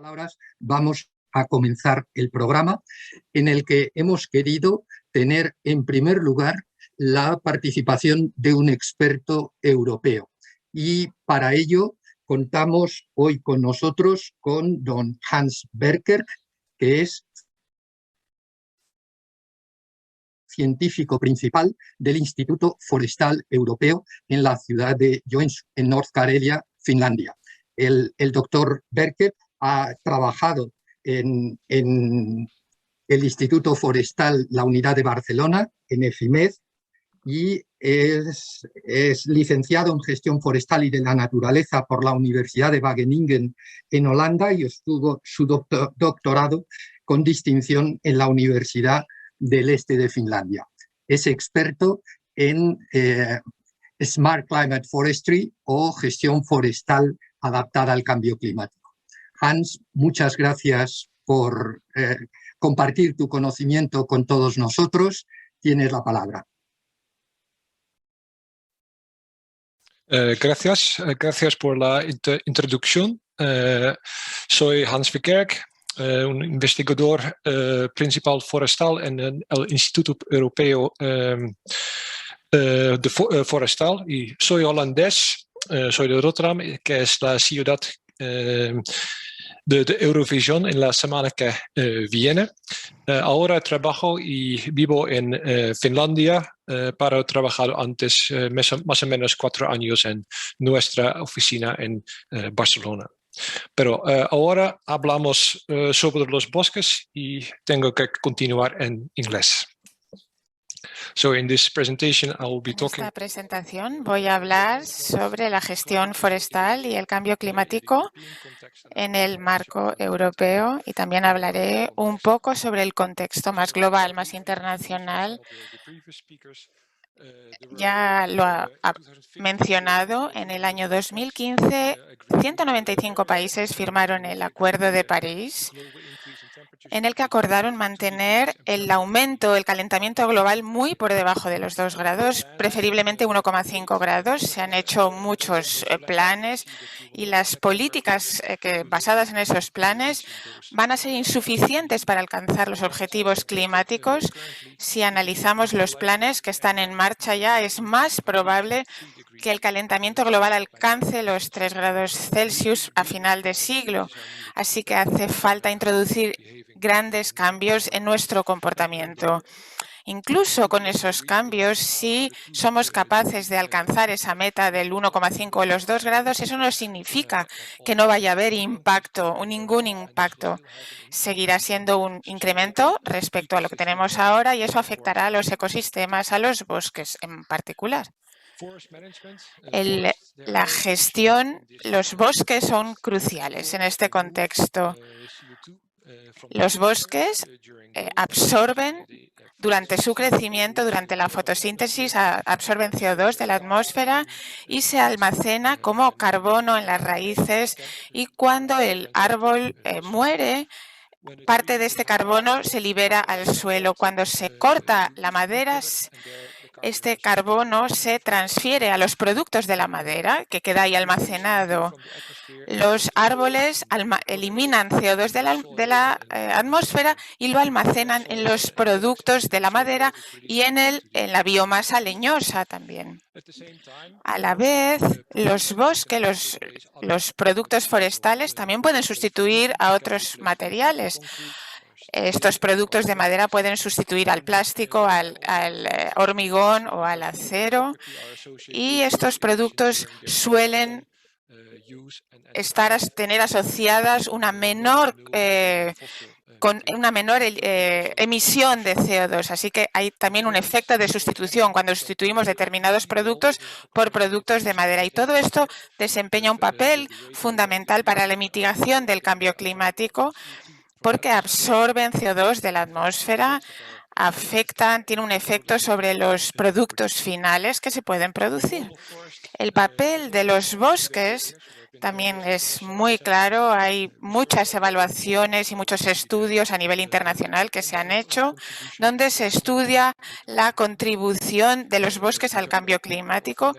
palabras, vamos a comenzar el programa en el que hemos querido tener en primer lugar la participación de un experto europeo. Y para ello contamos hoy con nosotros con don Hans Berker, que es científico principal del Instituto Forestal Europeo en la ciudad de Joensuu, en North Karelia, Finlandia. El doctor Berker ha trabajado en el Instituto Forestal, la unidad de Barcelona, en EFIMED, y es licenciado en Gestión Forestal y de la Naturaleza por la Universidad de Wageningen en Holanda y obtuvo su doctorado con distinción en la Universidad del Este de Finlandia. Es experto en Smart Climate Forestry o gestión forestal adaptada al cambio climático. Hans, muchas gracias por compartir tu conocimiento con todos nosotros. Tienes la palabra. Gracias por la introducción. Soy Hans Verkerk, un investigador principal forestal en el Instituto Europeo de Forestal. Y soy holandés, soy de Rotterdam, que es la ciudad de Eurovisión en la semana que viene. Ahora trabajo y vivo en Finlandia, para trabajar antes más o menos 4 años en nuestra oficina en Barcelona. Pero ahora hablamos sobre los bosques y tengo que continuar en inglés. So in this presentation, I will be talking... En esta presentación voy a hablar sobre la gestión forestal y el cambio climático en el marco europeo y también hablaré un poco sobre el contexto más global, más internacional. Ya lo ha mencionado, en el año 2015, 195 países firmaron el Acuerdo de París, en el que acordaron mantener el calentamiento global muy por debajo de los 2 grados, preferiblemente 1,5 grados. Se han hecho muchos planes y las políticas basadas en esos planes van a ser insuficientes para alcanzar los objetivos climáticos. Si analizamos los planes que están en marcha ya, es más probable que el calentamiento global alcance los 3 grados Celsius a final de siglo. Así que hace falta introducir grandes cambios en nuestro comportamiento. Incluso con esos cambios, si somos capaces de alcanzar esa meta del 1,5 o los 2 grados, eso no significa que no vaya a haber impacto o ningún impacto. Seguirá siendo un incremento respecto a lo que tenemos ahora y eso afectará a los ecosistemas, a los bosques en particular. La gestión, los bosques son cruciales en este contexto. Los bosques absorben durante su crecimiento, durante la fotosíntesis, absorben CO2 de la atmósfera y se almacena como carbono en las raíces, y cuando el árbol muere, parte de este carbono se libera al suelo. Cuando se corta la madera, este carbono se transfiere a los productos de la madera, que queda ahí almacenado. Los árboles eliminan CO2 de la atmósfera y lo almacenan en los productos de la madera y en la biomasa leñosa también. A la vez, los bosques, los productos forestales también pueden sustituir a otros materiales. Estos productos de madera pueden sustituir al plástico, al hormigón o al acero, y estos productos suelen tener asociadas una menor emisión de CO2. Así que hay también un efecto de sustitución cuando sustituimos determinados productos por productos de madera. Y todo esto desempeña un papel fundamental para la mitigación del cambio climático, porque absorben CO2 de la atmósfera, tienen un efecto sobre los productos finales que se pueden producir. El papel de los bosques también es muy claro. Hay muchas evaluaciones y muchos estudios a nivel internacional que se han hecho, donde se estudia la contribución de los bosques al cambio climático.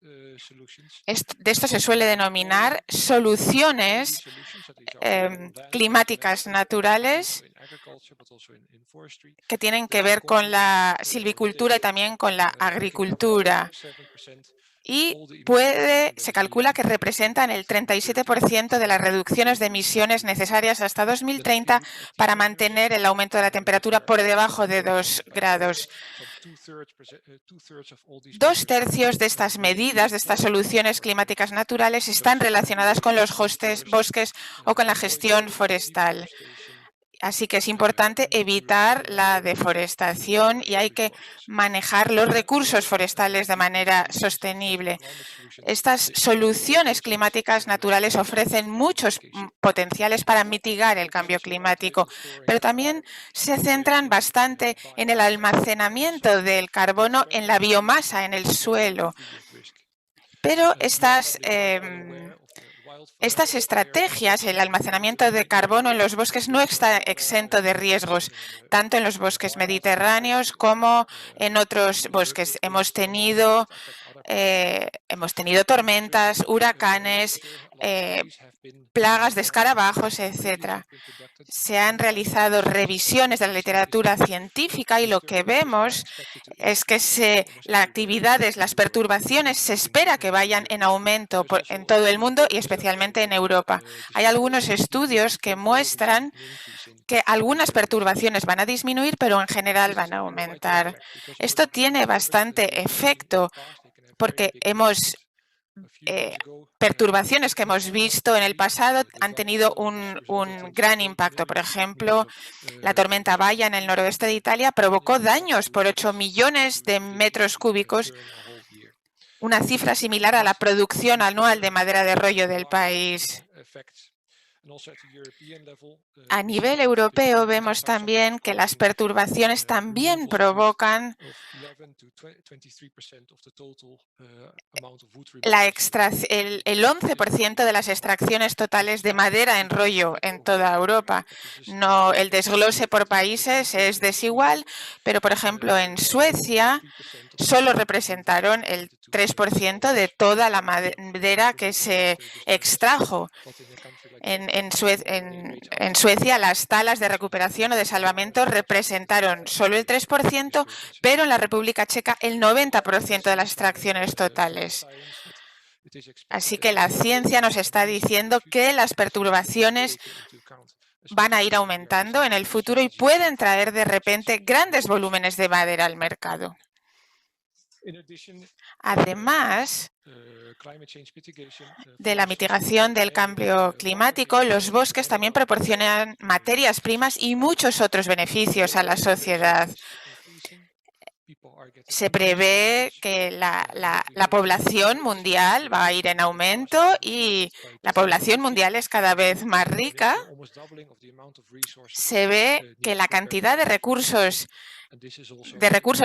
De esto se suele denominar soluciones climáticas naturales que tienen que ver con la silvicultura y también con la agricultura. Y se calcula que representan el 37% de las reducciones de emisiones necesarias hasta 2030 para mantener el aumento de la temperatura por debajo de 2 grados. 2/3 de estas medidas, de estas soluciones climáticas naturales, están relacionadas con los bosques o con la gestión forestal. Así que es importante evitar la deforestación y hay que manejar los recursos forestales de manera sostenible. Estas soluciones climáticas naturales ofrecen muchos potenciales para mitigar el cambio climático, pero también se centran bastante en el almacenamiento del carbono en la biomasa, en el suelo. Pero estas estrategias, el almacenamiento de carbono en los bosques no está exento de riesgos, tanto en los bosques mediterráneos como en otros bosques. Hemos tenido tormentas, huracanes, plagas de escarabajos, etc. Se han realizado revisiones de la literatura científica y lo que vemos es que las perturbaciones se espera que vayan en aumento en todo el mundo y especialmente en Europa. Hay algunos estudios que muestran que algunas perturbaciones van a disminuir, pero en general van a aumentar. Esto tiene bastante efecto porque perturbaciones que hemos visto en el pasado han tenido un gran impacto. Por ejemplo, la tormenta Baia en el noroeste de Italia provocó daños por 8 millones de metros cúbicos, una cifra similar a la producción anual de madera de rollo del país. A nivel europeo vemos también que las perturbaciones también provocan el 11% de las extracciones totales de madera en rollo en toda Europa. El desglose por países es desigual, pero por ejemplo en Suecia solo representaron el 3% de toda la madera que se extrajo. En Suecia, las talas de recuperación o de salvamento representaron solo el 3%, pero en la República Checa el 90% de las extracciones totales. Así que la ciencia nos está diciendo que las perturbaciones van a ir aumentando en el futuro y pueden traer de repente grandes volúmenes de madera al mercado. Además de la mitigación del cambio climático, los bosques también proporcionan materias primas y muchos otros beneficios a la sociedad. Se prevé que la población mundial va a ir en aumento y la población mundial es cada vez más rica. Se ve que la cantidad de recursos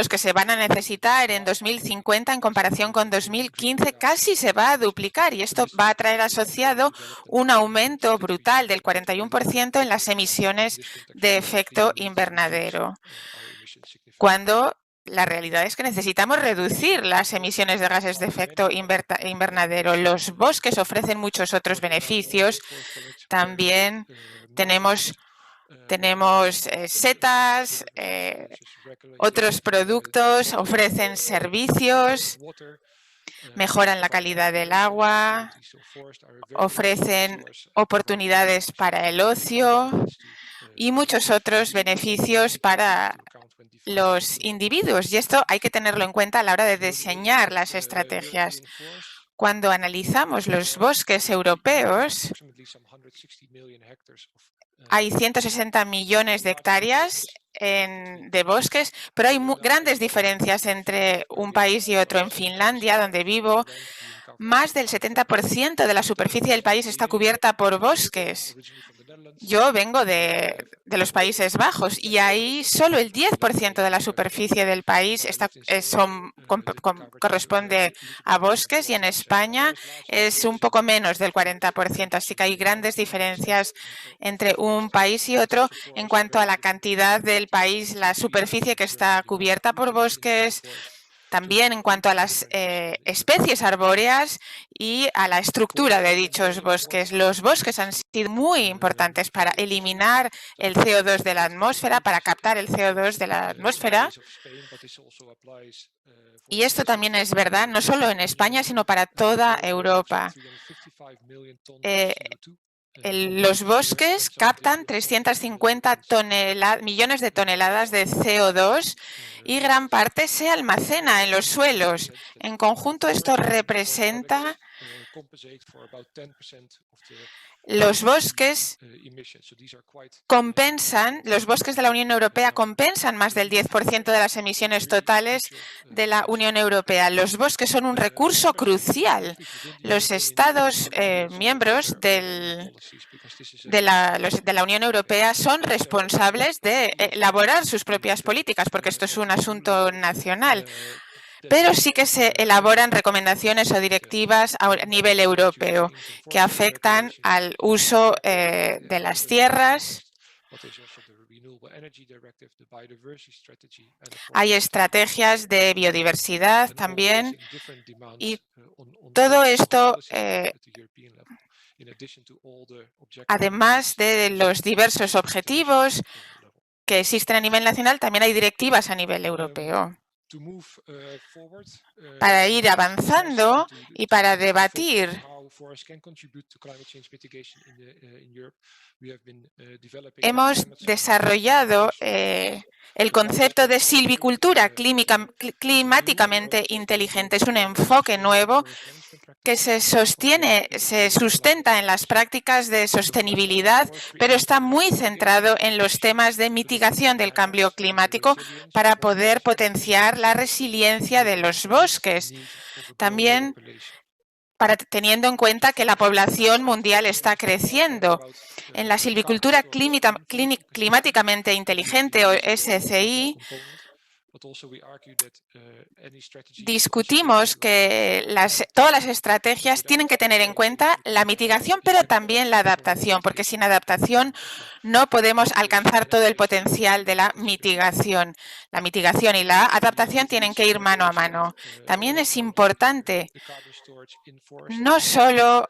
que se van a necesitar en 2050 en comparación con 2015 casi se va a duplicar y esto va a traer asociado un aumento brutal del 41% en las emisiones de efecto invernadero, cuando la realidad es que necesitamos reducir las emisiones de gases de efecto invernadero. Los bosques ofrecen muchos otros beneficios. También tenemos setas, otros productos, ofrecen servicios, mejoran la calidad del agua, ofrecen oportunidades para el ocio y muchos otros beneficios para los individuos. Y esto hay que tenerlo en cuenta a la hora de diseñar las estrategias. Cuando analizamos los bosques europeos, hay 160 millones de hectáreas de bosques, pero hay grandes diferencias entre un país y otro. En Finlandia, donde vivo, más del 70% de la superficie del país está cubierta por bosques. Yo vengo de los Países Bajos y ahí solo el 10% de la superficie del país corresponde a bosques y en España es un poco menos del 40%. Así que hay grandes diferencias entre un país y otro en cuanto a la cantidad del país, la superficie que está cubierta por bosques, también en cuanto a las especies arbóreas y a la estructura de dichos bosques. Los bosques han sido muy importantes para eliminar el CO2 de la atmósfera, para captar el CO2 de la atmósfera. Y esto también es verdad, no solo en España, sino para toda Europa. Los bosques captan 350 millones de toneladas de CO2 y gran parte se almacena en los suelos. En conjunto, esto representa los bosques de la Unión Europea compensan más del 10% de las emisiones totales de la Unión Europea. Los bosques son un recurso crucial. Los Estados miembros de la Unión Europea son responsables de elaborar sus propias políticas, porque esto es un asunto nacional. Pero sí que se elaboran recomendaciones o directivas a nivel europeo que afectan al uso de las tierras. Hay estrategias de biodiversidad también y todo esto, además de los diversos objetivos que existen a nivel nacional, también hay directivas a nivel europeo. Para ir avanzando y para debatir hemos desarrollado el concepto de silvicultura climáticamente inteligente. Es un enfoque nuevo que se sustenta en las prácticas de sostenibilidad, pero está muy centrado en los temas de mitigación del cambio climático para poder potenciar la resiliencia de los bosques. También teniendo en cuenta que la población mundial está creciendo. En la silvicultura climáticamente inteligente, o SCI, discutimos que todas las estrategias tienen que tener en cuenta la mitigación, pero también la adaptación, porque sin adaptación no podemos alcanzar todo el potencial de la mitigación. La mitigación y la adaptación tienen que ir mano a mano. También es importante no solo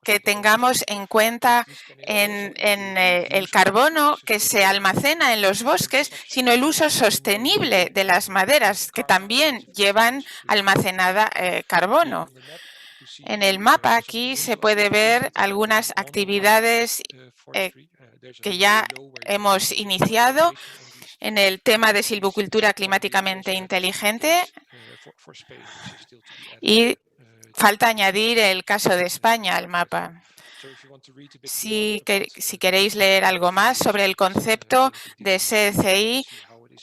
que tengamos en cuenta el carbono que se almacena en los bosques, sino el uso sostenible de las maderas, que también llevan almacenada carbono. En el mapa aquí se puede ver algunas actividades que ya hemos iniciado en el tema de silvicultura climáticamente inteligente y falta añadir el caso de España al mapa. Si queréis leer algo más sobre el concepto de SCI,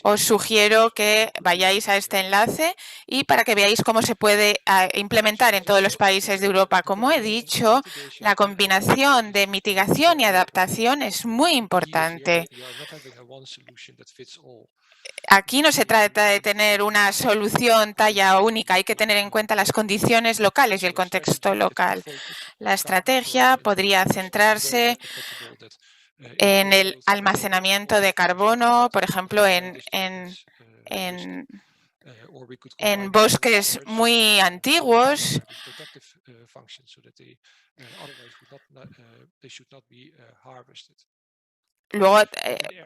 os sugiero que vayáis a este enlace y para que veáis cómo se puede implementar en todos los países de Europa. Como he dicho, la combinación de mitigación y adaptación es muy importante. Aquí no se trata de tener una solución talla única, hay que tener en cuenta las condiciones locales y el contexto local. La estrategia podría centrarse en el almacenamiento de carbono, por ejemplo, en bosques muy antiguos. Luego,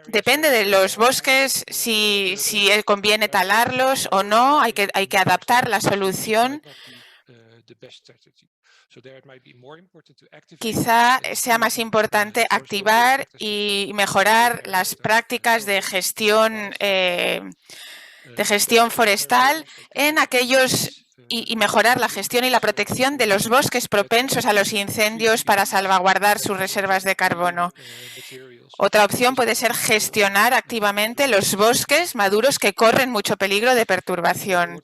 depende de los bosques si conviene talarlos o no, hay que adaptar la solución. Quizá sea más importante activar y mejorar las prácticas de gestión forestal en aquellos y mejorar la gestión y la protección de los bosques propensos a los incendios para salvaguardar sus reservas de carbono. Otra opción puede ser gestionar activamente los bosques maduros que corren mucho peligro de perturbación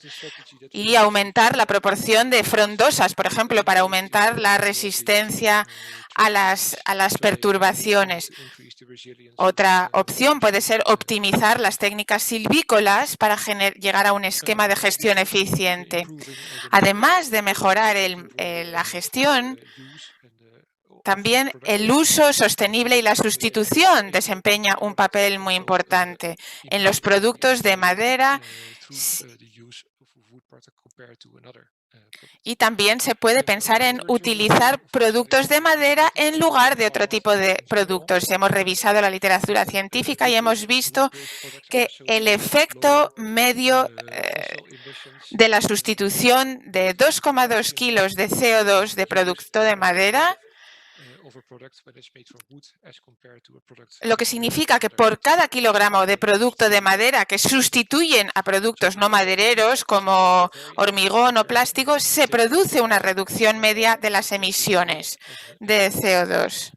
y aumentar la proporción de frondosas, por ejemplo, para aumentar la resistencia a las perturbaciones. Otra opción puede ser optimizar las técnicas silvícolas para llegar a un esquema de gestión eficiente. Además de mejorar la gestión, también el uso sostenible y la sustitución desempeña un papel muy importante. En los productos de madera Y también se puede pensar en utilizar productos de madera en lugar de otro tipo de productos. Hemos revisado la literatura científica y hemos visto que el efecto medio de la sustitución de 2,2 kilos de CO2 de producto de madera, lo que significa que por cada kilogramo de producto de madera que sustituyen a productos no madereros como hormigón o plástico, se produce una reducción media de las emisiones de CO2.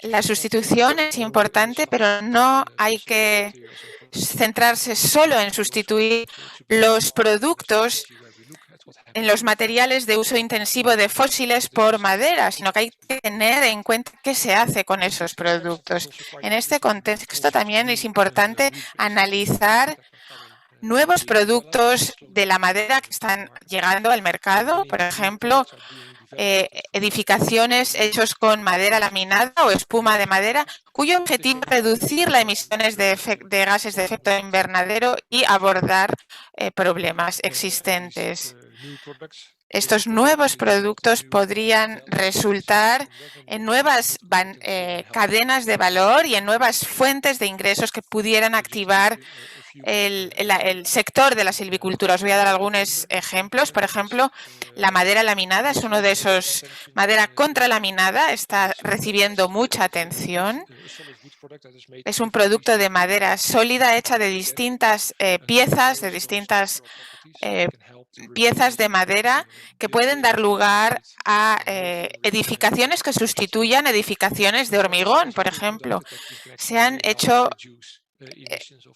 La sustitución es importante, pero no hay que centrarse solo en sustituir los productos en los materiales de uso intensivo de fósiles por madera, sino que hay que tener en cuenta qué se hace con esos productos. En este contexto también es importante analizar nuevos productos de la madera que están llegando al mercado, por ejemplo, edificaciones hechos con madera laminada o espuma de madera, cuyo objetivo es reducir las emisiones de gases de efecto invernadero y abordar problemas existentes. Estos nuevos productos podrían resultar en nuevas cadenas de valor y en nuevas fuentes de ingresos que pudieran activar el sector de la silvicultura. Os voy a dar algunos ejemplos. Por ejemplo, la madera laminada es uno de esos. Madera contralaminada está recibiendo mucha atención. Es un producto de madera sólida hecha de distintas piezas, piezas de madera que pueden dar lugar a edificaciones que sustituyan edificaciones de hormigón, por ejemplo. Se han hecho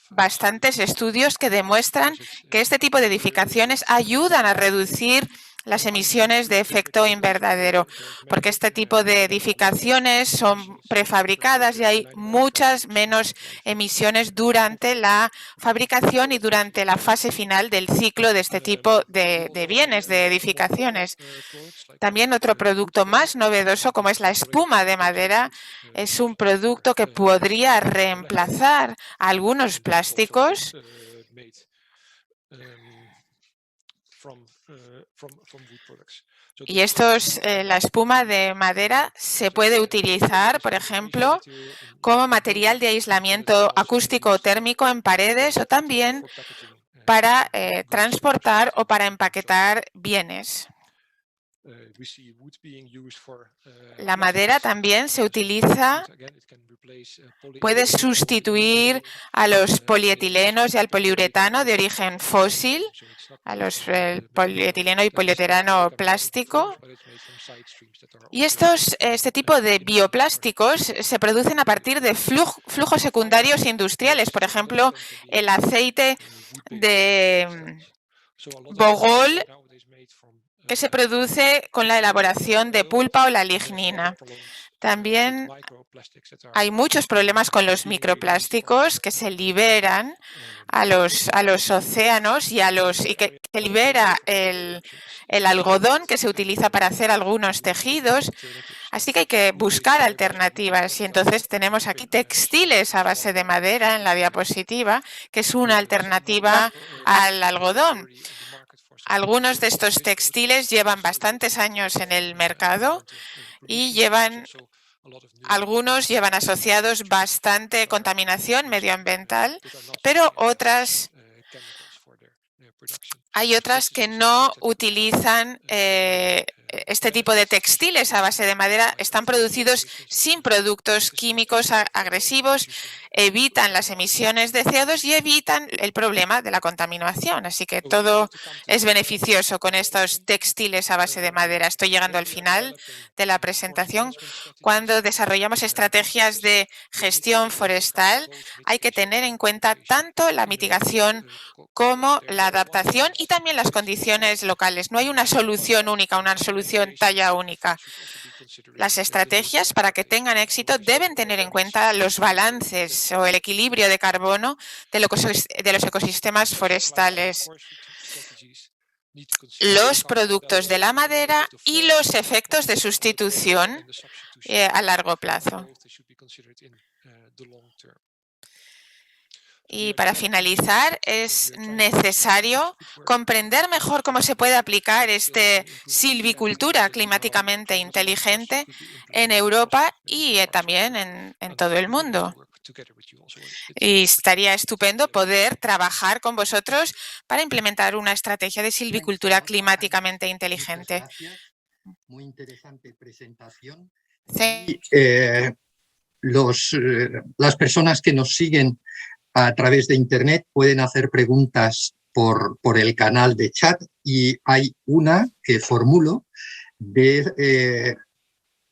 bastantes estudios que demuestran que este tipo de edificaciones ayudan a reducir las emisiones de efecto invernadero, porque este tipo de edificaciones son prefabricadas y hay muchas menos emisiones durante la fabricación y durante la fase final del ciclo de este tipo de bienes, de edificaciones. También otro producto más novedoso, como es la espuma de madera, es un producto que podría reemplazar a algunos plásticos y la espuma de madera se puede utilizar, por ejemplo, como material de aislamiento acústico o térmico en paredes o también para transportar o para empaquetar bienes. La madera también se utiliza, puede sustituir a los polietilenos y al poliuretano de origen fósil, a los polietileno y poliuretano plástico. Y este tipo de bioplásticos se producen a partir de flujos secundarios industriales, por ejemplo, el aceite de bogol que se produce con la elaboración de pulpa o la lignina. También hay muchos problemas con los microplásticos que se liberan a los océanos y que libera el algodón que se utiliza para hacer algunos tejidos. Así que hay que buscar alternativas y entonces tenemos aquí textiles a base de madera en la diapositiva, que es una alternativa al algodón. Algunos de estos textiles llevan bastantes años en el mercado y algunos llevan asociados bastante contaminación medioambiental, pero hay otras que no utilizan este tipo de textiles a base de madera, están producidos sin productos químicos agresivos, evitan las emisiones de CO2 y evitan el problema de la contaminación. Así que todo es beneficioso con estos textiles a base de madera. Estoy llegando al final de la presentación. Cuando desarrollamos estrategias de gestión forestal, hay que tener en cuenta tanto la mitigación como la adaptación y también las condiciones locales. No hay una solución única, una solución talla única. Las estrategias, para que tengan éxito, deben tener en cuenta los balances o el equilibrio de carbono de los ecosistemas forestales. los productos de la madera y los efectos de sustitución a largo plazo. Y para finalizar, es necesario comprender mejor cómo se puede aplicar silvicultura climáticamente inteligente en Europa y también en todo el mundo. Y estaría estupendo poder trabajar con vosotros para implementar una estrategia de silvicultura climáticamente inteligente. Muy interesante presentación. Sí. Las personas que nos siguen a través de Internet pueden hacer preguntas por el canal de chat y hay una que formulo de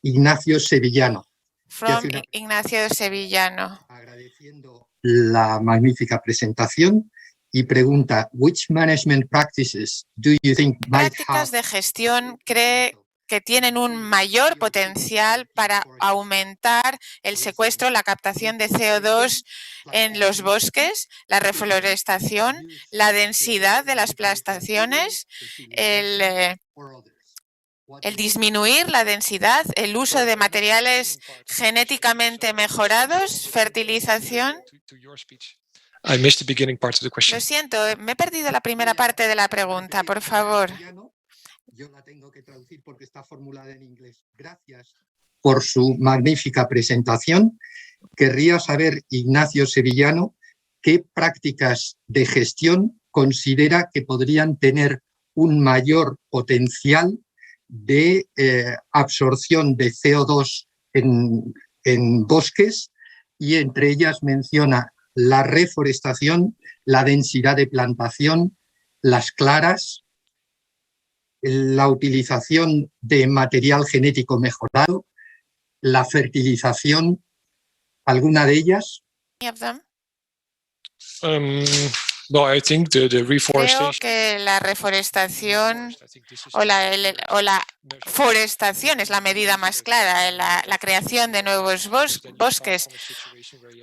Ignacio Sevillano. From Ignacio Sevillano. Agradeciendo la magnífica presentación y pregunta, which management practices do you think might prácticas have de gestión cree que tienen un mayor potencial para aumentar el secuestro, la captación de CO2 en los bosques, la reforestación, la densidad de las plantaciones, el disminuir la densidad, el uso de materiales genéticamente mejorados, fertilización? Lo siento, me he perdido la primera parte de la pregunta, por favor. Yo la tengo que traducir porque está formulada en inglés. Gracias por su magnífica presentación. Querría saber, Ignacio Sevillano, qué prácticas de gestión considera que podrían tener un mayor potencial de absorción de CO2 en bosques, y entre ellas menciona la reforestación, la densidad de plantación, las claras, la utilización de material genético mejorado, la fertilización, ¿alguna de ellas? Creo que la reforestación o la forestación es la medida más clara, la creación de nuevos bosques,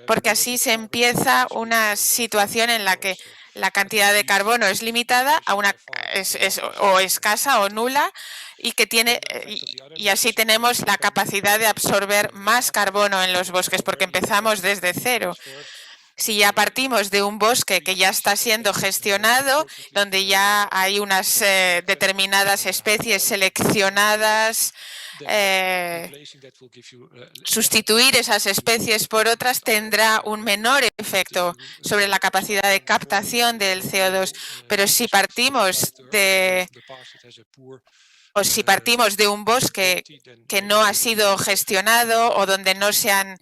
porque así se empieza una situación en la que la cantidad de carbono es limitada a o escasa o nula, y así tenemos la capacidad de absorber más carbono en los bosques porque empezamos desde cero. Si ya partimos de un bosque que ya está siendo gestionado, donde ya hay unas determinadas especies seleccionadas, sustituir esas especies por otras tendrá un menor efecto sobre la capacidad de captación del CO2. Pero si partimos de un bosque que no ha sido gestionado o donde no se han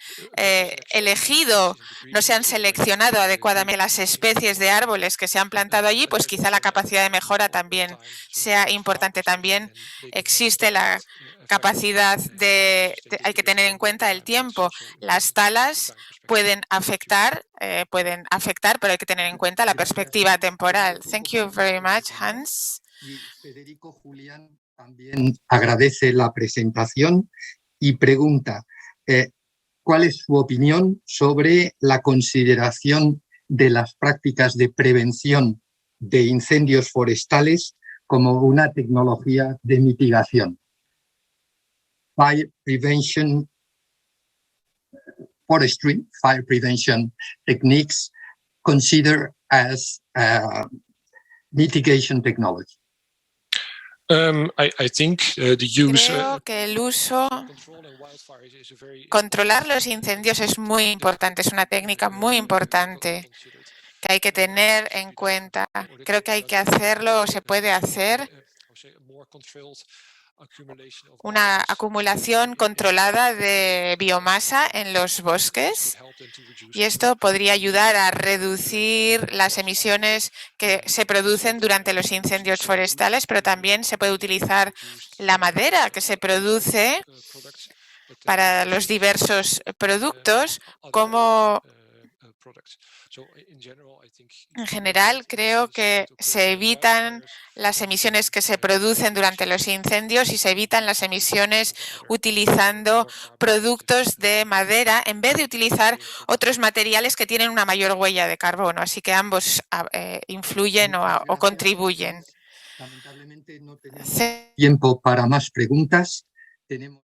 no se han seleccionado adecuadamente las especies de árboles que se han plantado allí, pues quizá la capacidad de mejora también sea importante. También existe la capacidad hay que tener en cuenta el tiempo. Las talas pueden afectar, pero hay que tener en cuenta la perspectiva temporal. Thank you very much, Hans. Y Federico Julián también agradece la presentación y pregunta, ¿cuál es su opinión sobre la consideración de las prácticas de prevención de incendios forestales como una tecnología de mitigación? Fire prevention techniques considered as mitigation technology. Creo que el uso, controlar los incendios es muy importante, es una técnica muy importante que hay que tener en cuenta. Creo que hay que hacerlo, o se puede hacer, una acumulación controlada de biomasa en los bosques, y esto podría ayudar a reducir las emisiones que se producen durante los incendios forestales, pero también se puede utilizar la madera que se produce para los diversos productos como. En general, creo que se evitan las emisiones que se producen durante los incendios y se evitan las emisiones utilizando productos de madera en vez de utilizar otros materiales que tienen una mayor huella de carbono. Así que ambos influyen o contribuyen. Lamentablemente no tenemos Sí. tiempo para más preguntas. Tenemos